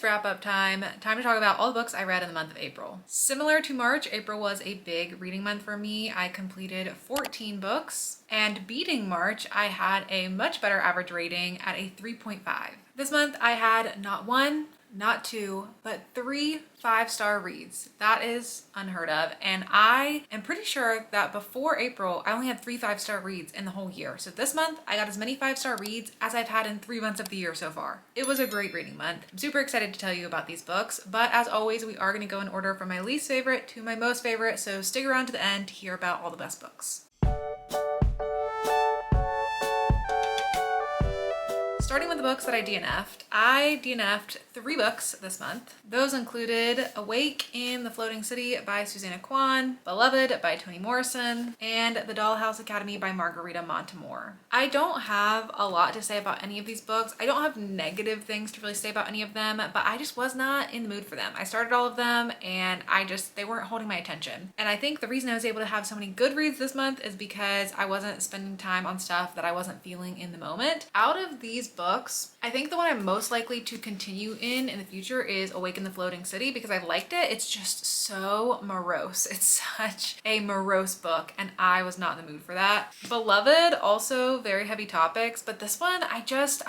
wrap up time. Time to talk about all the books I read in the month of April. Similar to March, April was a big reading month for me. I completed 14 books, and beating March, I had a much better average rating at a 3.5. This month I had not one, not two, but 3 5-star reads. That is unheard of. And I am pretty sure that before April, I only had 3 5-star reads in the whole year. So this month I got as many 5-star reads as I've had in 3 months of the year so far. It was a great reading month. I'm super excited to tell you about these books, but as always, we are going to go in order from my least favorite to my most favorite. So stick around to the end to hear about all the best books. Starting with the books that I DNF'd. I DNF'd 3 books this month. Those included Awake in the Floating City by Susanna Kwan, Beloved by Toni Morrison, and The Dollhouse Academy by Margarita Montemor. I don't have a lot to say about any of these books. I don't have negative things to really say about any of them, but I just was not in the mood for them. I started all of them and they weren't holding my attention. And I think the reason I was able to have so many good reads this month is because I wasn't spending time on stuff that I wasn't feeling in the moment. Out of these books, I think the one I'm most likely to continue in the future is Awake in the Floating City because I liked it. It's just so morose. It's such a morose book and I was not in the mood for that. Beloved, also very heavy topics, but this one I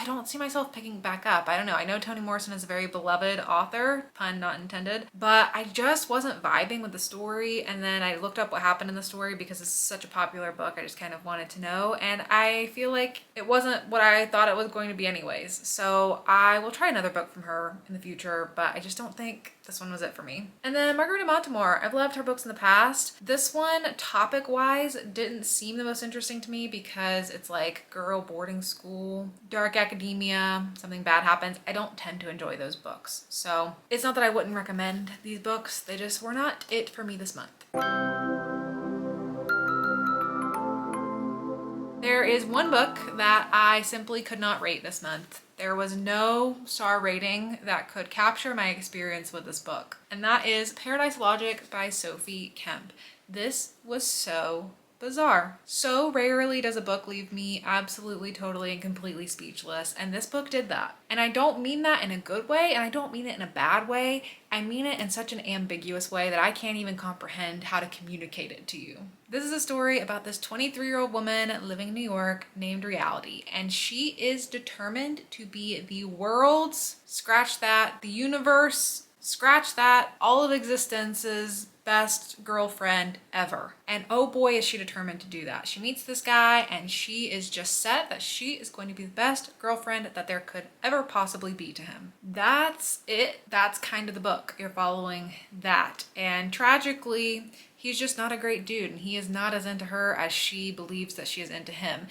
don't see myself picking back up. I don't know. I know Toni Morrison is a very beloved author, pun not intended, but I just wasn't vibing with the story. And then I looked up what happened in the story because it's such a popular book. I just kind of wanted to know. And I feel like it wasn't what I thought it was going to be anyways. So I will try another book from her in the future, but I just don't think this one was it for me. And then Margarita Montemor, I've loved her books in the past. This one, topic-wise, didn't seem the most interesting to me because it's like girl boarding school, dark academia, something bad happens. I don't tend to enjoy those books. So it's not that I wouldn't recommend these books, they just were not it for me this month. There is one book that I simply could not rate this month. There was no star rating that could capture my experience with this book, and that is Paradise Logic by Sophie Kemp. This was so bizarre. So rarely does a book leave me absolutely, totally, and completely speechless, and this book did that. And I don't mean that in a good way, and I don't mean it in a bad way. I mean it in such an ambiguous way that I can't even comprehend how to communicate it to you. This is a story about this 23-year-old woman living in New York named Reality, and she is determined to be the world's, scratch that, the universe, scratch that, all of existence's best girlfriend ever. And oh boy, is she determined to do that. She meets this guy and she is just set that she is going to be the best girlfriend that there could ever possibly be to him. That's it. That's kind of the book. You're following that. And tragically, he's just not a great dude and he is not as into her as she believes that she is into him.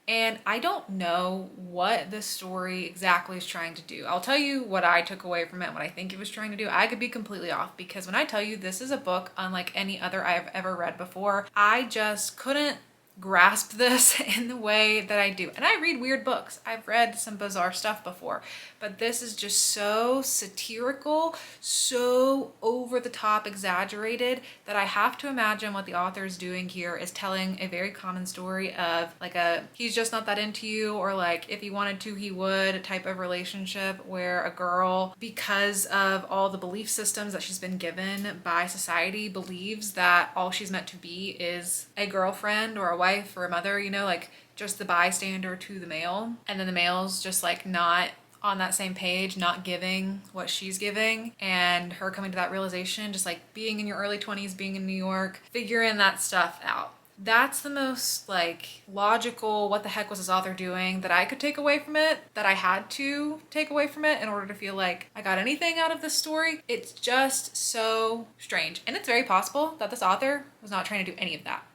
And I don't know what this story exactly is trying to do. I'll tell you what I took away from it, what I think it was trying to do. I could be completely off because when I tell you this is a book unlike any other I've ever read before, I just couldn't grasp this in the way that I do. And I read weird books. I've read some bizarre stuff before, but this is just so satirical, so over the top exaggerated that I have to imagine what the author is doing here is telling a very common story of like a he's just not that into you, or like if he wanted to he would type of relationship where a girl, because of all the belief systems that she's been given by society, believes that all she's meant to be is a girlfriend or a wife or a mother, you know, like just the bystander to the male, and then the male's just like not on that same page, not giving what she's giving, and her coming to that realization, just like being in your early 20s, being in New York, figuring that stuff out. That's the most like logical, what the heck was this author doing that I could take away from it, that I had to take away from it in order to feel like I got anything out of this story. It's just so strange. And it's very possible that this author was not trying to do any of that.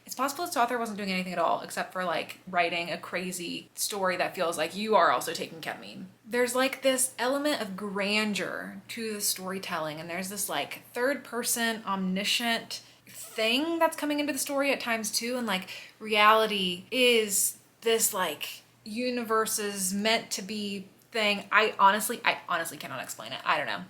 It's possible this author wasn't doing anything at all except for like writing a crazy story that feels like you are also taking ketamine. There's like this element of grandeur to the storytelling, and there's this like third person omniscient thing that's coming into the story at times too, and like Reality is this like universe's meant to be thing. I honestly cannot explain it. I don't know.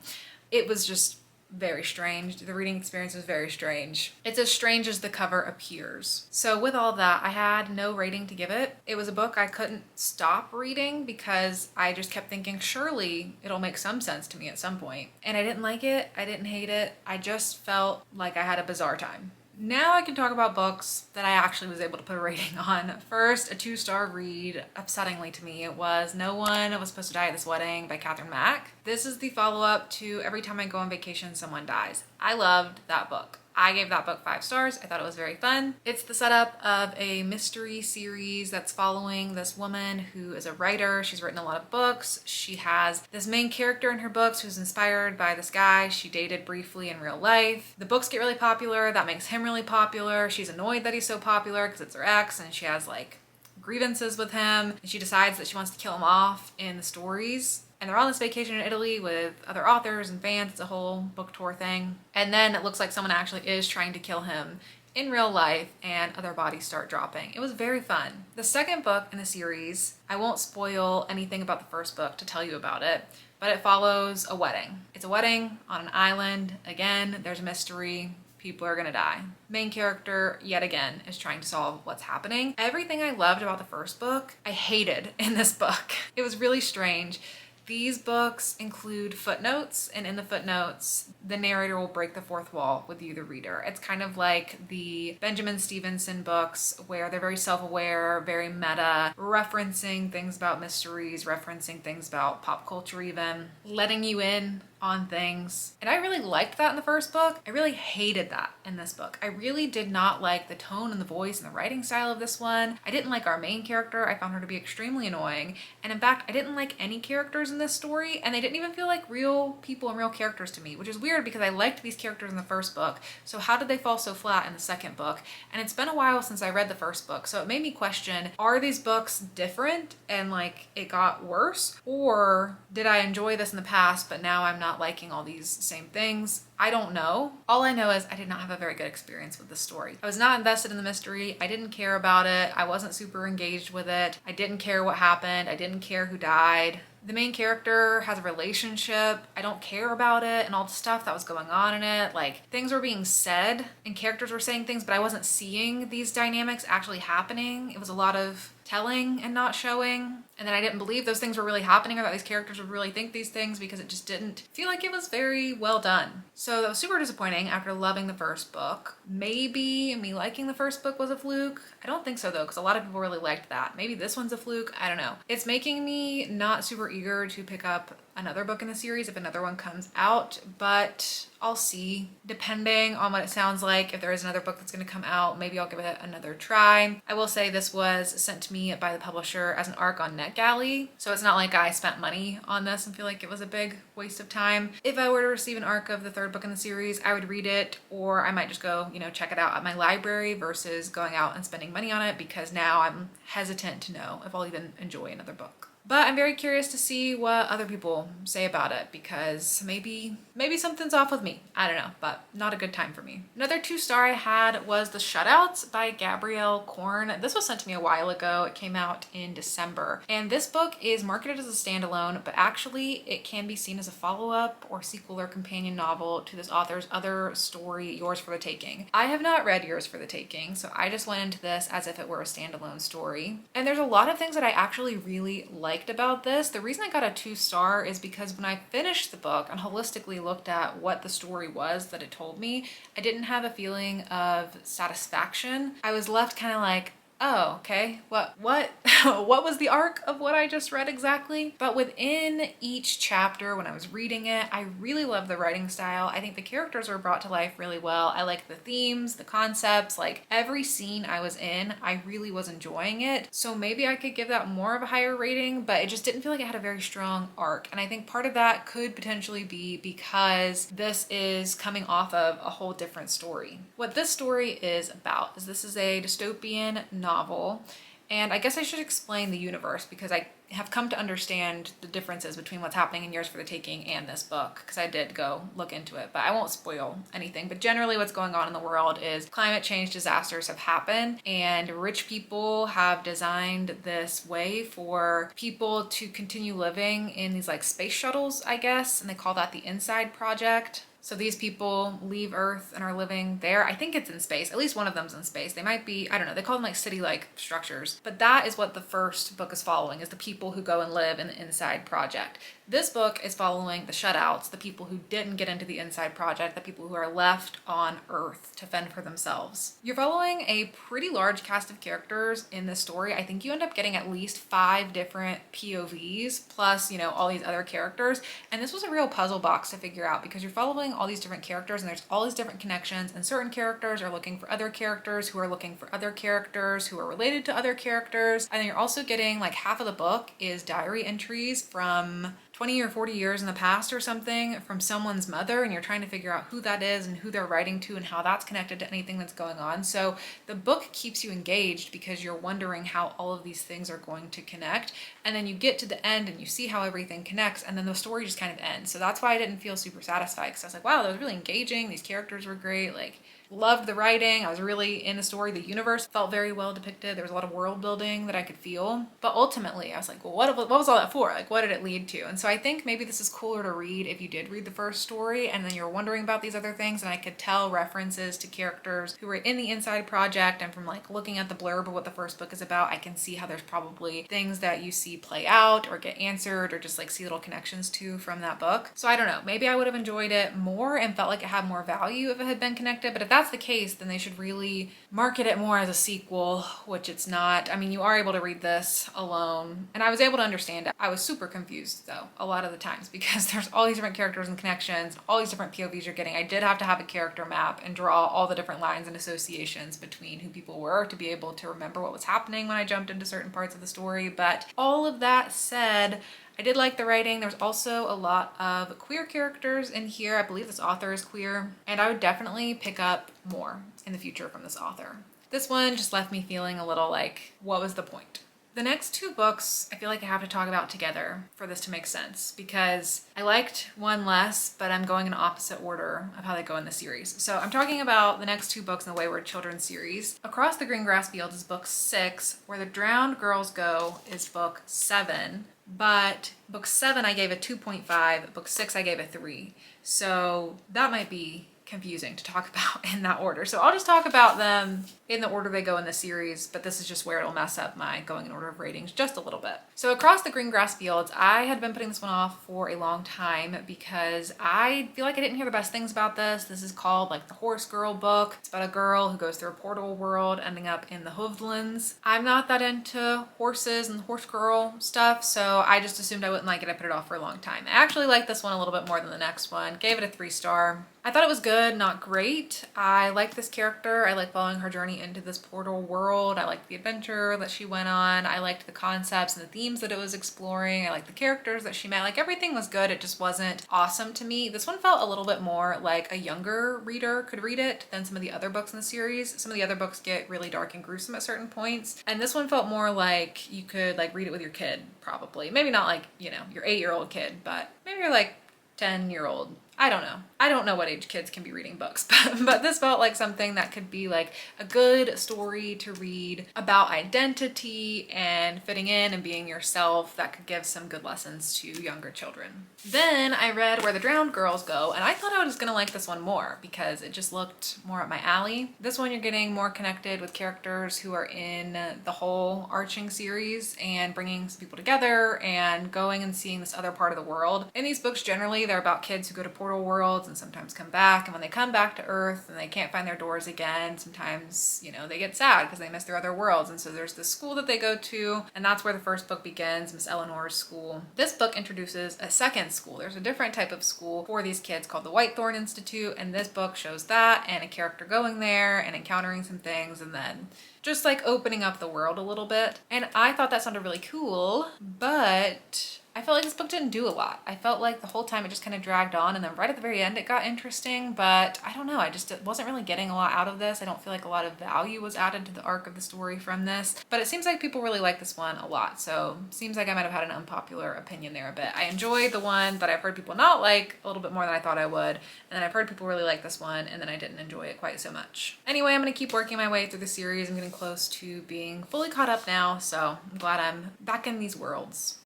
It was just very strange. The reading experience was very strange. It's as strange as the cover appears. So with all that, I had no rating to give it. It was a book I couldn't stop reading because I just kept thinking, surely it'll make some sense to me at some point. And I didn't like it. I didn't hate it. I just felt like I had a bizarre time. Now I can talk about books that I actually was able to put a rating on. First, a 2-star read, upsettingly to me, it was No One Was Supposed to Die at This Wedding by Catherine Mack. This is the follow-up to Every Time I Go on Vacation, Someone Dies. I loved that book. I gave that book 5 stars. I thought it was very fun. It's the setup of a mystery series that's following this woman who is a writer. She's written a lot of books. She has this main character in her books who's inspired by this guy she dated briefly in real life. The books get really popular. That makes him really popular. She's annoyed that he's so popular because it's her ex, and she has like grievances with him. And she decides that she wants to kill him off in the stories. And they're on this vacation in Italy with other authors and fans. It's a whole book tour thing. And then it looks like someone actually is trying to kill him in real life, and other bodies start dropping. It was very fun. The second book in the series, I won't spoil anything about the first book to tell you about it, but it follows a wedding. It's a wedding on an island. Again, there's a mystery. People are gonna die. Main character, yet again, is trying to solve what's happening. Everything I loved about the first book, I hated in this book. It was really strange. These books include footnotes, and in the footnotes, the narrator will break the fourth wall with you, the reader. It's kind of like the Benjamin Stevenson books where they're very self-aware, very meta, referencing things about mysteries, referencing things about pop culture even, letting you in on things. And I really liked that in the first book. I really hated that in this book. I really did not like the tone and the voice and the writing style of this one. I didn't like our main character. I found her to be extremely annoying. And in fact, I didn't like any characters in this story, and they didn't even feel like real people and real characters to me, which is weird because I liked these characters in the first book. So how did they fall so flat in the second book? And it's been a while since I read the first book, so it made me question, are these books different and like it got worse? Or did I enjoy this in the past, but now I'm not liking all these same things? I don't know. All I know is I did not have a very good experience with this story. I was not invested in the mystery. I didn't care about it. I wasn't super engaged with it. I didn't care what happened. I didn't care who died. The main character has a relationship. I don't care about it and all the stuff that was going on in it. Like, things were being said and characters were saying things, but I wasn't seeing these dynamics actually happening. It was a lot of telling and not showing. And then I didn't believe those things were really happening or that these characters would really think these things because it just didn't feel like it was very well done. So that was super disappointing after loving the first book. Maybe me liking the first book was a fluke. I don't think so though, because a lot of people really liked that. Maybe this one's a fluke. I don't know. It's making me not super eager to pick up another book in the series if another one comes out, but I'll see. Depending on what it sounds like, if there is another book that's going to come out, maybe I'll give it another try. I will say this was sent to me by the publisher as an ARC on NetGalley, so it's not like I spent money on this and feel like it was a big waste of time. If I were to receive an ARC of the third book in the series, I would read it, or I might just go, check it out at my library versus going out and spending money on it, because now I'm hesitant to know if I'll even enjoy another book. But I'm very curious to see what other people say about it, because maybe something's off with me. I don't know, but not a good time for me. Another 2-star I had was The Shutouts by Gabrielle Korn. This was sent to me a while ago. It came out in December. And this book is marketed as a standalone, but actually it can be seen as a follow-up or sequel or companion novel to this author's other story, Yours for the Taking. I have not read Yours for the Taking, so I just went into this as if it were a standalone story. And there's a lot of things that I actually really liked about this. The reason I got a 2-star is because when I finished the book and holistically looked at what the story was that it told me, I didn't have a feeling of satisfaction. I was left kind of like, oh, okay, what what was the arc of what I just read exactly? But within each chapter, when I was reading it, I really loved the writing style. I think the characters were brought to life really well. I liked the themes, the concepts, like every scene I was in, I really was enjoying it. So maybe I could give that more of a higher rating, but it just didn't feel like it had a very strong arc. And I think part of that could potentially be because this is coming off of a whole different story. What this story is about is this is a dystopian novel, and I guess I should explain the universe because I have come to understand the differences between what's happening in Yours for the Taking and this book, because I did go look into it, but I won't spoil anything. But generally what's going on in the world is climate change disasters have happened, and rich people have designed this way for people to continue living in these like space shuttles, I guess, and they call that the Inside Project. So these people leave Earth and are living there. I think it's in space. At least one of them's in space. They might be, I don't know, they call them like city-like structures. But that is what the first book is following, is the people who go and live in the Inside Project. This book is following the Shutouts, the people who didn't get into the Inside Project, the people who are left on Earth to fend for themselves. You're following a pretty large cast of characters in this story. I think you end up getting at least 5 different POVs, plus, you know, all these other characters. And this was a real puzzle box to figure out, because you're following all these different characters and there's all these different connections, and certain characters are looking for other characters who are looking for other characters who are related to other characters. And then you're also getting like half of the book is diary entries from 20 or 40 years in the past or something from someone's mother, and you're trying to figure out who that is and who they're writing to and how that's connected to anything that's going on. So the book keeps you engaged because you're wondering how all of these things are going to connect, and then you get to the end and you see how everything connects, and then the story just kind of ends. So that's why I didn't feel super satisfied, because I was like, wow, that was really engaging, these characters were great, like loved the writing, I was really in the story, the universe felt very well depicted, there was a lot of world building that I could feel. But ultimately I was like, well, what was all that for? Like, what did it lead to? And so I think maybe this is cooler to read if you did read the first story and then you're wondering about these other things, and I could tell references to characters who were in the Inside Project, and from like looking at the blurb of what the first book is about, I can see how there's probably things that you see play out or get answered or just like see little connections to from that book. So I don't know, maybe I would have enjoyed it more and felt like it had more value if it had been connected. But if that's the case, then they should really market it more as a sequel, which it's not. I mean, you are able to read this alone, and I was able to understand it. I was super confused though a lot of the times, because there's all these different characters and connections, all these different POVs you're getting. I did have to have a character map and draw all the different lines and associations between who people were to be able to remember what was happening when I jumped into certain parts of the story. But all of that said, I did like the writing. There's also a lot of queer characters in here. I believe this author is queer, and I would definitely pick up more in the future from this author. This one just left me feeling a little like, what was the point? The next 2 books I feel like I have to talk about together for this to make sense, because I liked one less, but I'm going in opposite order of how they go in the series. So I'm talking about the next 2 books in the Wayward Children series. Across the Green Grass Fields is book 6, Where the Drowned Girls Go is book 7. But book 7 I gave a 2.5, book 6 I gave a 3. So that might be confusing to talk about in that order. So I'll just talk about them in the order they go in the series, but this is just where it'll mess up my going in order of ratings just a little bit. So Across the Green Grass Fields, I had been putting this one off for a long time because I feel like I didn't hear the best things about this. This is called like the Horse Girl book. It's about a girl who goes through a portal world ending up in the Hoofdlands. I'm not that into horses and horse girl stuff, so I just assumed I wouldn't like it. I put it off for a long time. I actually liked this one a little bit more than the next one. Gave it a 3-star. I thought it was good, not great. I liked this character. I liked following her journey into this portal world. I liked the adventure that she went on. I liked the concepts and the themes that it was exploring. I liked the characters that she met. Like, everything was good. It just wasn't awesome to me. This one felt a little bit more like a younger reader could read it than some of the other books in the series. Some of the other books get really dark and gruesome at certain points, and this one felt more like you could like read it with your kid, probably. Maybe not like, you know, your 8-year-old kid, but maybe you're like 10-year-old. I don't know. I don't know what age kids can be reading books, but this felt like something that could be like a good story to read about identity and fitting in and being yourself, that could give some good lessons to younger children. Then I read Where the Drowned Girls Go, and I thought I was gonna like this one more because it just looked more up my alley. This one you're getting more connected with characters who are in the whole Arching series and bringing some people together and going and seeing this other part of the world. In these books, generally, they're about kids who go to portal worlds and sometimes come back, and when they come back to Earth and they can't find their doors again, sometimes, you know, they get sad because they miss their other worlds. And so there's this school that they go to, and that's where the first book begins, Miss Eleanor's school. This book introduces a second school. There's a different type of school for these kids called the Whitethorn Institute, and this book shows that and a character going there and encountering some things and then just like opening up the world a little bit. And I thought that sounded really cool, but I felt like this book didn't do a lot. I felt like the whole time it just kind of dragged on, and then right at the very end it got interesting, but I don't know, I just wasn't really getting a lot out of this. I don't feel like a lot of value was added to the arc of the story from this, but it seems like people really like this one a lot, so seems like I might have had an unpopular opinion there a bit. I enjoyed the one that I've heard people not like a little bit more than I thought I would, and then I've heard people really like this one, and then I didn't enjoy it quite so much. Anyway, I'm gonna keep working my way through the series. I'm getting close to being fully caught up now, so I'm glad I'm back in these worlds.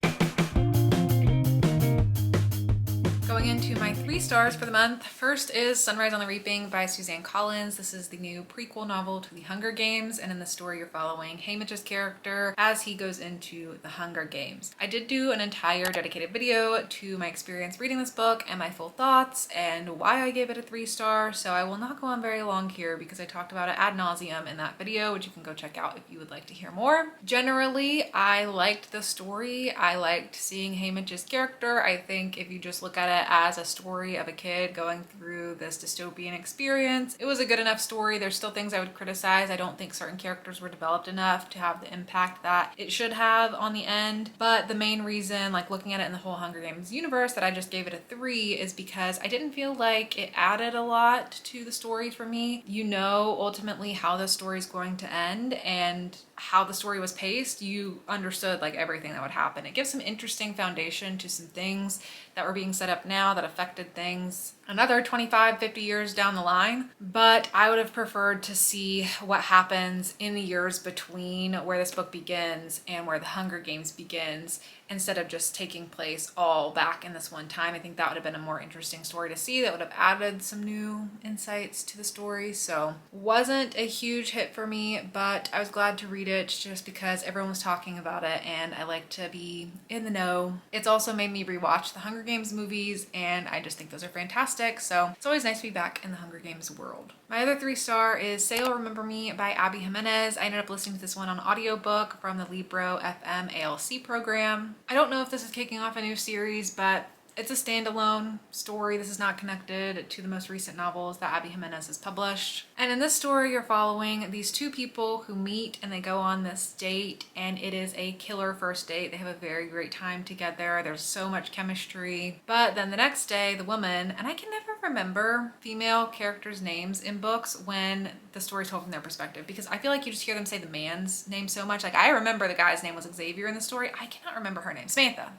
Going into my 3 stars for the month. First is Sunrise on the Reaping by Suzanne Collins. This is the new prequel novel to The Hunger Games, and in the story you're following Haymitch's character as he goes into the Hunger Games. I did do an entire dedicated video to my experience reading this book and my full thoughts and why I gave it a 3 star, so I will not go on very long here because I talked about it ad nauseum in that video, which you can go check out if you would like to hear more. Generally, I liked the story. I liked seeing Haymitch's character. I think if you just look at it as a story of a kid going through this dystopian experience, it was a good enough story. There's still things I would criticize. I don't think certain characters were developed enough to have the impact that it should have on the end. But the main reason, like looking at it in the whole Hunger Games universe, that I just gave it a 3 is because I didn't feel like it added a lot to the story for me. You know ultimately how the story is going to end, and how the story was paced, you understood like everything that would happen. It gives some interesting foundation to some things that were being set up now that affected things another 25, 50 years down the line. But I would have preferred to see what happens in the years between where this book begins and where the Hunger Games begins, instead of just taking place all back in this one time. I think that would have been a more interesting story to see, that would have added some new insights to the story. So wasn't a huge hit for me, but I was glad to read it just because everyone was talking about it and I like to be in the know. It's also made me rewatch the Hunger Games movies, and I just think those are fantastic. So it's always nice to be back in the Hunger Games world. My other 3 star is Say You'll Remember Me by Abby Jimenez. I ended up listening to this one on audiobook from the Libro FM ALC program. I don't know if this is kicking off a new series, but it's a standalone story. This is not connected to the most recent novels that Abby Jimenez has published. And in this story, you're following these 2 people who meet and they go on this date, and it is a killer first date. They have a very great time together. There's so much chemistry. But then the next day, the woman, and I can never remember female characters' names in books when the story's told from their perspective, because I feel like you just hear them say the man's name so much. Like, I remember the guy's name was Xavier in the story. I cannot remember her name. Samantha.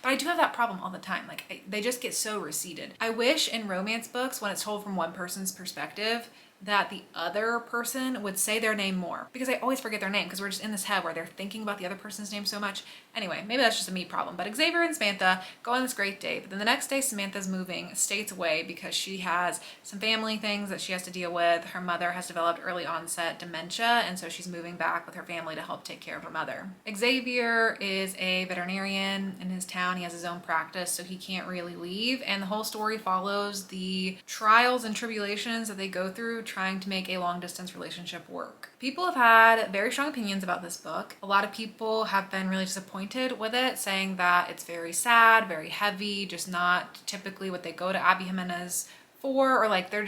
But I do have that problem all the time. Like, they just get so receded. I wish in romance books, when it's told from one person's perspective, that the other person would say their name more, because I always forget their name because we're just in this head where they're thinking about the other person's name so much. Anyway, maybe that's just a me problem, but Xavier and Samantha go on this great date, but then the next day Samantha's moving states away because she has some family things that she has to deal with. Her mother has developed early onset dementia, and so she's moving back with her family to help take care of her mother. Xavier is a veterinarian in his town. He has his own practice, so he can't really leave, and the whole story follows the trials and tribulations that they go through trying to make a long distance relationship work. People have had very strong opinions about this book. A lot of people have been really disappointed with it, saying that it's very sad, very heavy, just not typically what they go to Abby Jimenez for, or like they're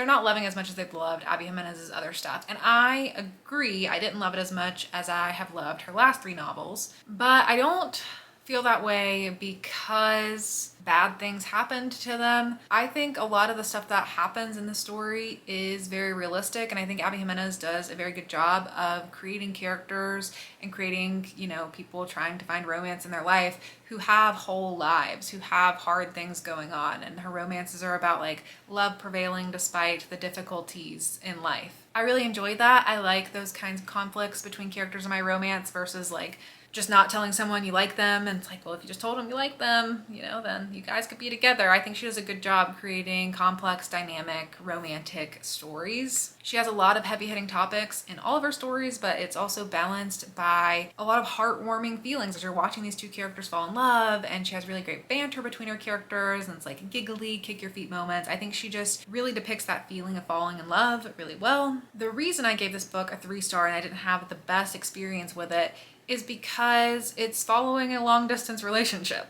not loving as much as they've loved Abby Jimenez's other stuff. And I agree, I didn't love it as much as I have loved her last 3 novels, but I don't feel that way because bad things happened to them. I think a lot of the stuff that happens in the story is very realistic, and I think Abby Jimenez does a very good job of creating characters and creating, you know, people trying to find romance in their life who have whole lives, who have hard things going on, and her romances are about like love prevailing despite the difficulties in life. I really enjoy that. I like those kinds of conflicts between characters in my romance versus like just not telling someone you like them, and it's like, well, if you just told them you like them, you know, then you guys could be together. I think she does a good job creating complex, dynamic, romantic stories. She has a lot of heavy-hitting topics in all of her stories, but it's also balanced by a lot of heartwarming feelings as you're watching these 2 characters fall in love, and she has really great banter between her characters, and it's like giggly, kick your feet moments. I think she just really depicts that feeling of falling in love really well. The reason I gave this book a 3 star and I didn't have the best experience with it is because it's following a long distance relationship.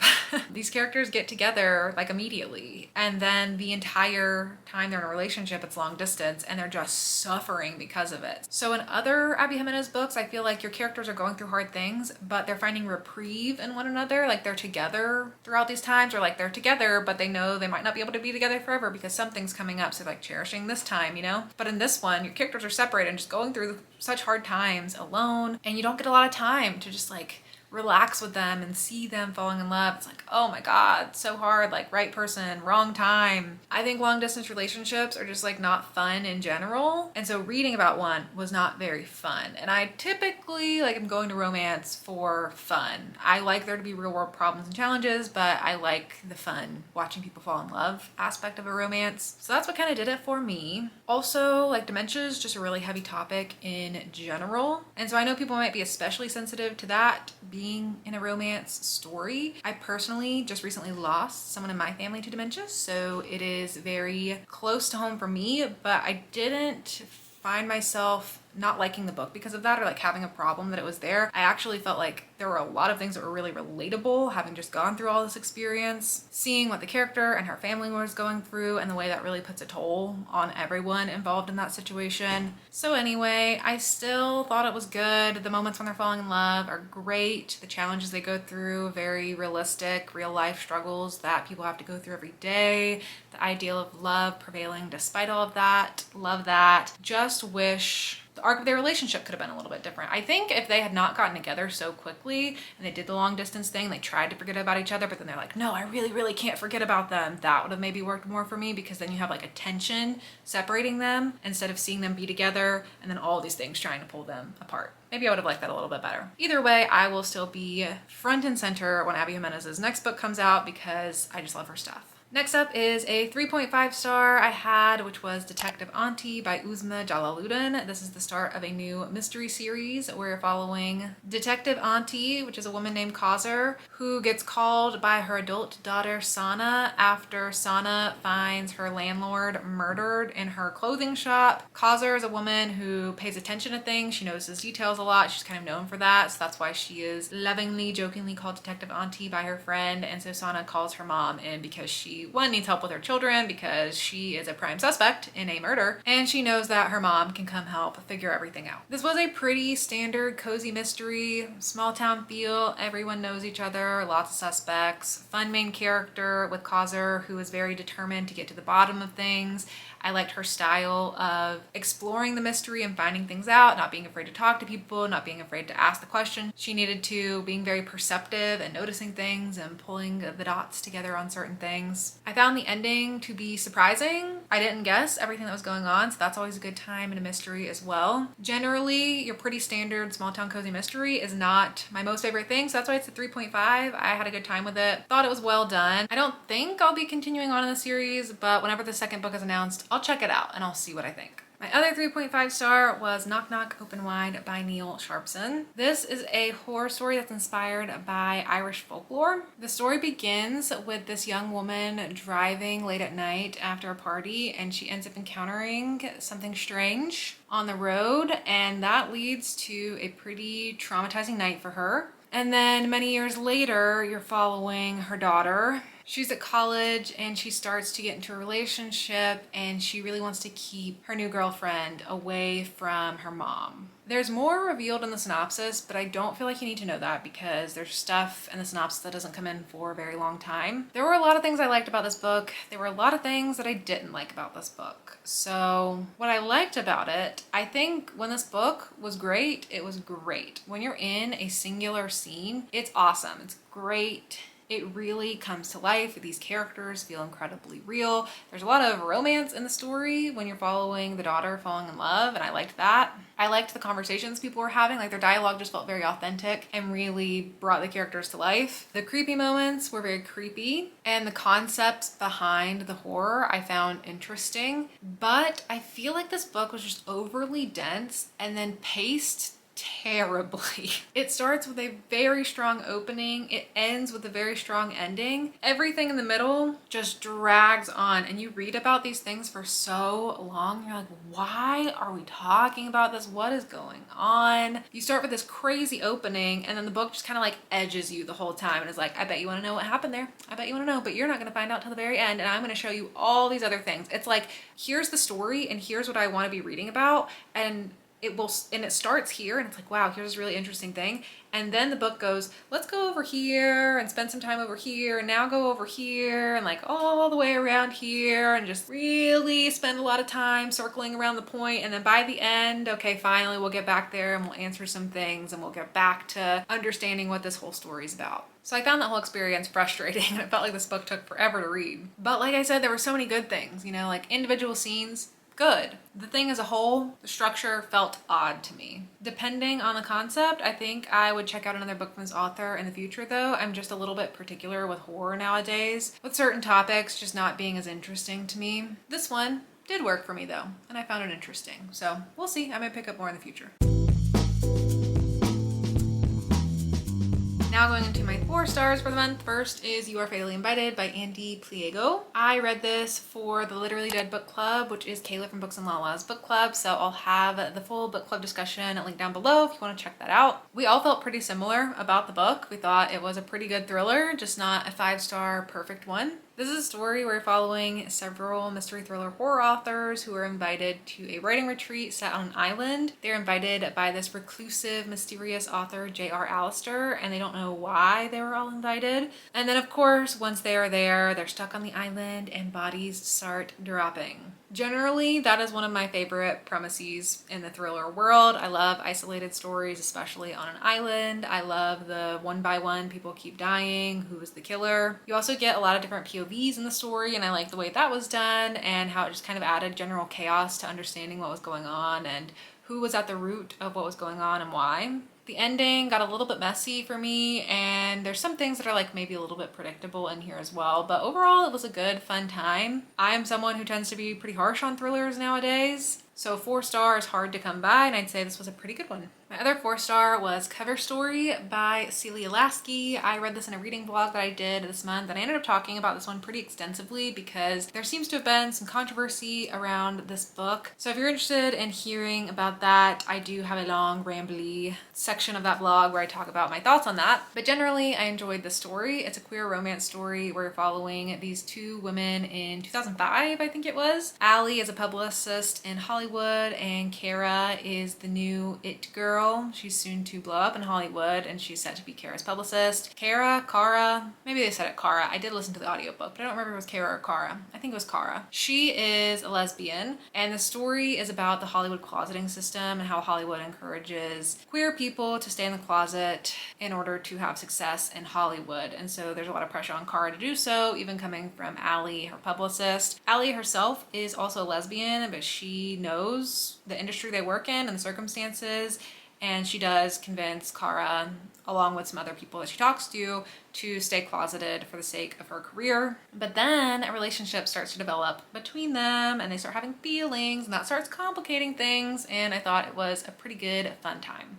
These characters get together like immediately, and then the entire time they're in a relationship, it's long distance, and they're just suffering because of it. So in other Abby Jimenez books, I feel like your characters are going through hard things, but they're finding reprieve in one another. Like they're together throughout these times, or like they're together, but they know they might not be able to be together forever because something's coming up. So like cherishing this time, you know? But in this one, your characters are separated and just going through such hard times alone, and you don't get a lot of time to just like relax with them and see them falling in love. It's like, oh my God, so hard, like right person, wrong time. I think long distance relationships are just like not fun in general. And so reading about one was not very fun. And I typically like am going to romance for fun. I like there to be real world problems and challenges, but I like the fun watching people fall in love aspect of a romance. So that's what kind of did it for me. Also, like dementia is just a really heavy topic in general. And so I know people might be especially sensitive to that being in a romance story. I personally just recently lost someone in my family to dementia, so it is very close to home for me, but I didn't find myself not liking the book because of that, or like having a problem that it was there. I actually felt like there were a lot of things that were really relatable, having just gone through all this experience, seeing what the character and her family was going through, and the way that really puts a toll on everyone involved in that situation. So anyway, I still thought it was good. The moments when they're falling in love are great. The challenges they go through, very realistic, real life struggles that people have to go through every day. The ideal of love prevailing despite all of that. Love that. Just wish the arc of their relationship could have been a little bit different. I think if they had not gotten together so quickly and they did the long distance thing, they tried to forget about each other, but then they're like, no, I really can't forget about them. That would have maybe worked more for me, because then you have like a tension separating them instead of seeing them be together and then all these things trying to pull them apart. Maybe I would have liked that a little bit better. Either way, I will still be front and center when Abby Jimenez's next book comes out because I just love her stuff. Next up is a 3.5 star I had, which was Detective Aunty by Uzma Jalaluddin. This is the start of a new mystery series. We're following Detective Aunty, which is a woman named Kausar, who gets called by her adult daughter Sana after Sana finds her landlord murdered in her clothing shop. Kausar is a woman who pays attention to things. She notices details a lot. She's kind of known for that, so that's why she is lovingly, jokingly called Detective Aunty by her friend. And so Sana calls her mom in because she, one, needs help with her children because she is a prime suspect in a murder, and she knows that her mom can come help figure everything out. This was a pretty standard cozy mystery, small town feel, everyone knows each other, lots of suspects, fun main character with Kausar who is very determined to get to the bottom of things. I liked her style of exploring the mystery and finding things out, not being afraid to talk to people, not being afraid to ask the question she needed to, being very perceptive and noticing things and pulling the dots together on certain things. I found the ending to be surprising. I didn't guess everything that was going on, so that's always a good time in a mystery as well. Generally, your pretty standard small town cozy mystery is not my most favorite thing, so that's why it's a 3.5. I had a good time with it. Thought it was well done. I don't think I'll be continuing on in the series, but whenever the second book is announced, I'll check it out and I'll see what I think. My other 3.5 star was Knock Knock Open Wide by Neil Sharpson. This is a horror story that's inspired by Irish folklore. The story begins with this young woman driving late at night after a party, and she ends up encountering something strange on the road, and that leads to a pretty traumatizing night for her. And then many years later, you're following her daughter. She's at college and she starts to get into a relationship, and she really wants to keep her new girlfriend away from her mom. There's more revealed in the synopsis, but I don't feel like you need to know that because there's stuff in the synopsis that doesn't come in for a very long time. There were a lot of things I liked about this book. There were a lot of things that I didn't like about this book. So what I liked about it, I think when this book was great, it was great. When you're in a singular scene, it's awesome. It's great. It really comes to life. These characters feel incredibly real. There's a lot of romance in the story when you're following the daughter falling in love, and I liked that. I liked the conversations people were having. Like, their dialogue just felt very authentic and really brought the characters to life. The creepy moments were very creepy, and the concepts behind the horror I found interesting. But I feel like this book was just overly dense and then paced terribly. It starts with a very strong opening. It ends with a very strong ending. Everything in the middle just drags on, and you read about these things for so long. You're like, why are we talking about this? What is going on? You start with this crazy opening, and then the book just kind of like edges you the whole time and is like, I bet you want to know what happened there. I bet you want to know, but you're not going to find out till the very end, and I'm going to show you all these other things. It's like, here's the story and here's what I want to be reading about, and it starts here and it's like, wow, here's this really interesting thing. And then the book goes, let's go over here and spend some time over here and now go over here and like all the way around here and just really spend a lot of time circling around the point. And then by the end, okay, finally we'll get back there and we'll answer some things and we'll get back to understanding what this whole story is about. So I found that whole experience frustrating and it felt like this book took forever to read. But like I said, there were so many good things, you know, like individual scenes, good. The thing as a whole, the structure felt odd to me. Depending on the concept, I think I would check out another book from this author in the future though. I'm just a little bit particular with horror nowadays, with certain topics just not being as interesting to me. This one did work for me though, and I found it interesting. So we'll see, I might pick up more in the future. Now going into my 4 stars for the month. First is You Are Fatally Invited by Aunty. I read this for the Literally Dead book club, which is Kayla from Books and Lala's book club. So I'll have the full book club discussion linked down below if you want to check that out. We all felt pretty similar about the book. We thought it was a pretty good thriller, just not a 5-star perfect one. This is a story where we're following several mystery thriller horror authors who are invited to a writing retreat set on an island. They're invited by this reclusive, mysterious author, J.R. Allister, and they don't know why they were all invited. And then of course, once they are there, they're stuck on the island and bodies start dropping. Generally, that is one of my favorite premises in the thriller world. I love isolated stories, especially on an island. I love the one by one people keep dying, who is the killer. You also get a lot of different POVs in the story, and I like the way that was done and how it just kind of added general chaos to understanding what was going on and who was at the root of what was going on and why. The ending got a little bit messy for me, and there's some things that are like maybe a little bit predictable in here as well, but overall it was a good, fun time. I am someone who tends to be pretty harsh on thrillers nowadays, so 4 stars hard to come by, and I'd say this was a pretty good one. My other 4-star was Cover Story by Celia Lasky. I read this in a reading vlog that I did this month, and I ended up talking about this one pretty extensively because there seems to have been some controversy around this book. So if you're interested in hearing about that, I do have a long rambly section of that vlog where I talk about my thoughts on that. But generally, I enjoyed the story. It's a queer romance story. We're following these 2 women in 2005, I think it was. Allie is a publicist in Hollywood, and Kara is the new it girl. She's soon to blow up in Hollywood, and she's set to be Kara's publicist. Kara, maybe they said it Kara. I did listen to the audiobook, but I don't remember if it was Kara or Kara. I think it was Kara. She is a lesbian, and the story is about the Hollywood closeting system and how Hollywood encourages queer people to stay in the closet in order to have success in Hollywood. And so there's a lot of pressure on Kara to do so, even coming from Allie, her publicist. Allie herself is also a lesbian, but she knows the industry they work in and the circumstances, and she does convince Kara, along with some other people that she talks to stay closeted for the sake of her career. But then a relationship starts to develop between them, and they start having feelings, and that starts complicating things, and I thought it was a pretty good, fun time.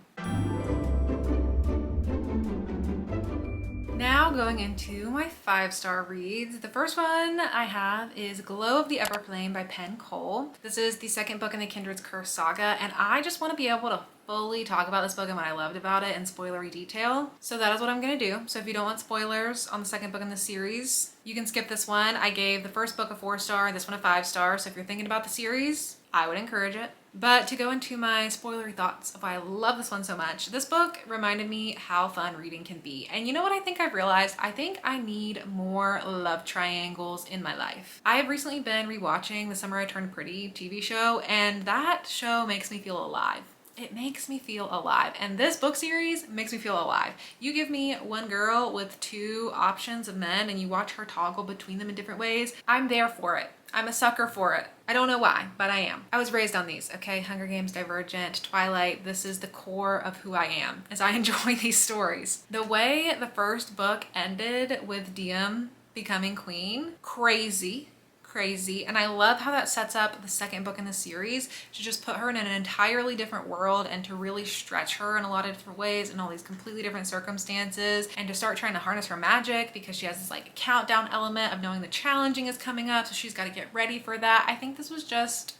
Now going into my 5-star reads. The first one I have is Glow of the Everflame by Penn Cole. This is the second book in the Kindred's Curse saga, and I just want to be able to fully talk about this book and what I loved about it in spoilery detail. So that is what I'm gonna do. So if you don't want spoilers on the second book in the series, you can skip this one. I gave the first book a 4-star and this one a 5-star. So if you're thinking about the series, I would encourage it. But to go into my spoilery thoughts of why I love this one so much, this book reminded me how fun reading can be. And you know what I think I've realized? I think I need more love triangles in my life. I have recently been rewatching The Summer I Turned Pretty TV show, and that show makes me feel alive. It makes me feel alive, and this book series makes me feel alive. You give me one girl with 2 options of men and you watch her toggle between them in different ways, I'm there for it. I'm a sucker for it. I don't know why, but I am. I was raised on these, okay? Hunger Games, Divergent, Twilight. This is the core of who I am, as I enjoy these stories. The way the first book ended with Diem becoming queen, crazy. And I love how that sets up the second book in the series to just put her in an entirely different world and to really stretch her in a lot of different ways in all these completely different circumstances, and to start trying to harness her magic because she has this like countdown element of knowing the challenging is coming up, so she's got to get ready for that. I think this was just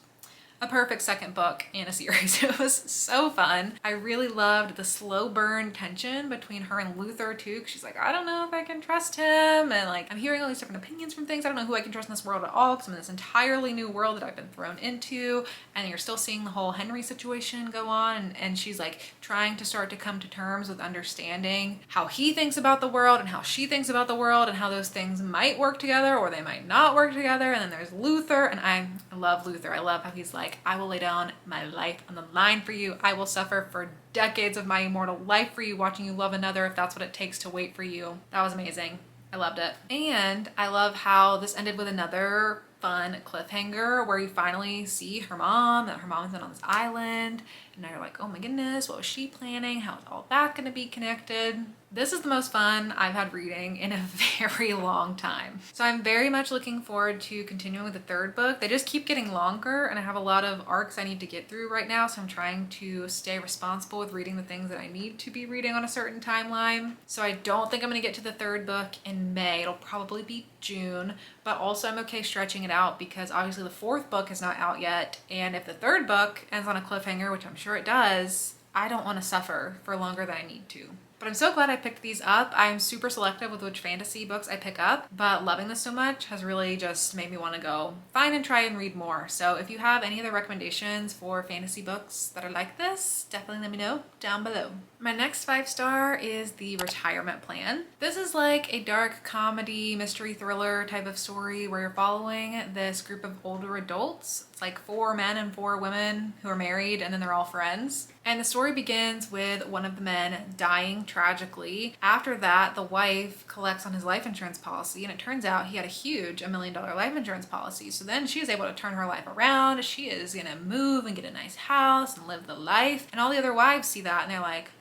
a perfect second book in a series. It was so fun. I really loved the slow burn tension between her and Luther too, because she's like, I don't know if I can trust him, and like I'm hearing all these different opinions from things. I don't know who I can trust in this world at all, because I'm in this entirely new world that I've been thrown into. And you're still seeing the whole Henry situation go on, and she's like trying to start to come to terms with understanding how he thinks about the world and how she thinks about the world, and how those things might work together or they might not work together. And then there's Luther, and I love Luther. I love how he's like, I will lay down my life on the line for you. I will suffer for decades of my immortal life for you, watching you love another if that's what it takes to wait for you. That was amazing. I loved it. And I love how this ended with another fun cliffhanger where you finally see her mom, that her mom's been on this island, and now you're like, oh my goodness, what was she planning? How is all that going to be connected? This is the most fun I've had reading in a very long time. So I'm very much looking forward to continuing with the third book. They just keep getting longer, and I have a lot of arcs I need to get through right now, so I'm trying to stay responsible with reading the things that I need to be reading on a certain timeline. So I don't think I'm going to get to the third book in May. It'll probably be June, but also I'm okay stretching it out because obviously the fourth book is not out yet, and if the third book ends on a cliffhanger, which I'm sure it does, I don't want to suffer for longer than I need to. But I'm so glad I picked these up. I'm super selective with which fantasy books I pick up, but loving this so much has really just made me want to go find and try and read more. So if you have any other recommendations for fantasy books that are like this, definitely let me know down below. My next 5-star is The Retirement Plan. This is like a dark comedy, mystery thriller type of story where you're following this group of older adults. It's like 4 men and 4 women who are married, and then they're all friends. And the story begins with one of the men dying tragically. After that, the wife collects on his life insurance policy, and it turns out he had a huge $1 million life insurance policy. So then she is able to turn her life around. She is gonna move and get a nice house and live the life. And all the other wives see that and they're like,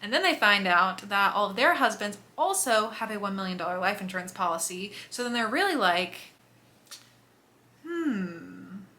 And then they find out that all of their husbands also have a $1 million life insurance policy. So then they're really like,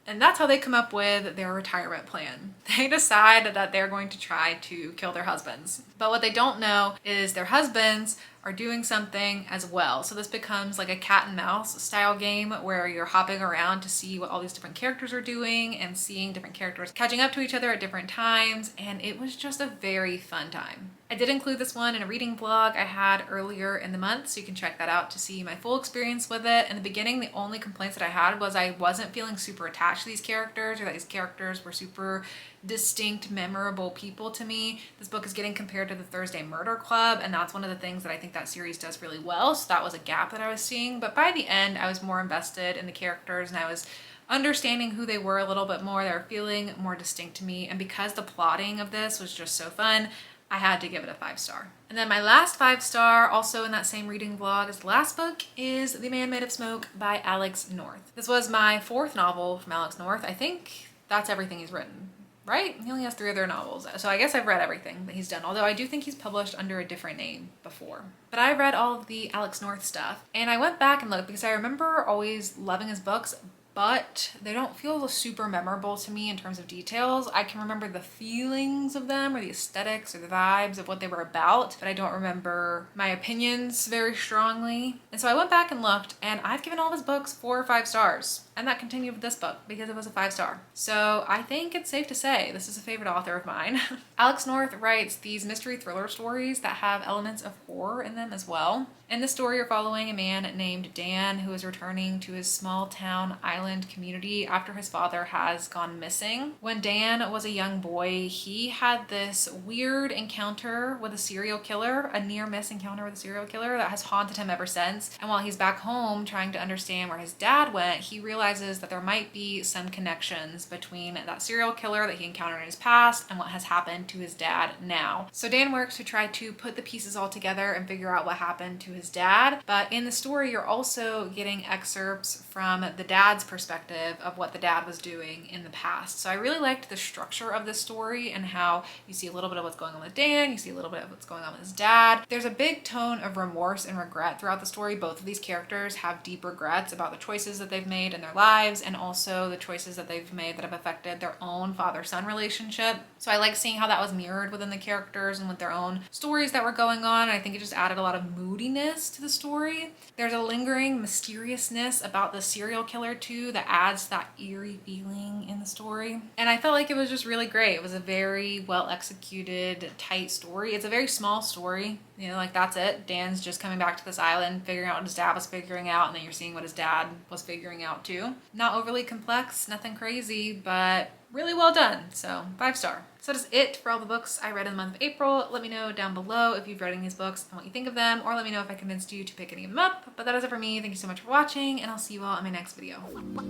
And that's how they come up with their retirement plan. They decide that they're going to try to kill their husbands. But what they don't know is their husbands are doing something as well. So this becomes like a cat and mouse style game where you're hopping around to see what all these different characters are doing and seeing different characters catching up to each other at different times. And it was just a very fun time. I did include this one in a reading vlog I had earlier in the month, so you can check that out to see my full experience with it. In the beginning, the only complaints that I had was I wasn't feeling super attached to these characters, or that these characters were super distinct, memorable people to me. This book is getting compared to the Thursday Murder Club, and that's one of the things that I think that series does really well, so that was a gap that I was seeing. But by the end, I was more invested in the characters, and I was understanding who they were a little bit more. They were feeling more distinct to me, and because the plotting of this was just so fun, I had to give it a 5-star. And then my last 5-star, also in that same reading vlog as the last book, is The Man Made of Smoke by Alex North. This was my 4th novel from Alex North. I think that's everything he's written, right? He only has 3 other novels, so I guess I've read everything that he's done, although I do think he's published under a different name before. But I read all of the Alex North stuff, and I went back and looked because I remember always loving his books, but they don't feel super memorable to me in terms of details. I can remember the feelings of them or the aesthetics or the vibes of what they were about, but I don't remember my opinions very strongly. And so I went back and looked, and I've given all of his books 4 or 5 stars. And that continued with this book because it was a 5-star. So I think it's safe to say this is a favorite author of mine. Alex North writes these mystery thriller stories that have elements of horror in them as well. In this story, you're following a man named Dan who is returning to his small town island community after his father has gone missing. When Dan was a young boy, he had this weird encounter with a serial killer, a near-miss encounter with a serial killer that has haunted him ever since. And while he's back home trying to understand where his dad went, he realizes that there might be some connections between that serial killer that he encountered in his past and what has happened to his dad now. So Dan works to try to put the pieces all together and figure out what happened to his dad. But in the story, you're also getting excerpts from the dad's perspective of what the dad was doing in the past. So I really liked the structure of this story and how you see a little bit of what's going on with Dan, you see a little bit of what's going on with his dad. There's a big tone of remorse and regret throughout the story. Both of these characters have deep regrets about the choices that they've made in their lives and also the choices that they've made that have affected their own father-son relationship. So I like seeing how that was mirrored within the characters and with their own stories that were going on. I think it just added a lot of moodiness calmness to the story. There's a lingering mysteriousness about the serial killer too that adds that eerie feeling in the story. And I felt like it was just really great. It was a very well executed, tight story. It's a very small story. You know, like that's it. Dan's just coming back to this island, figuring out what his dad was figuring out, and then you're seeing what his dad was figuring out too. Not overly complex, nothing crazy, but really well done. So 5-star. So that is it for all the books I read in the month of April. Let me know down below if you've read any of these books and what you think of them, or let me know if I convinced you to pick any of them up. But that is it for me. Thank you so much for watching, and I'll see you all in my next video.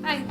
Bye.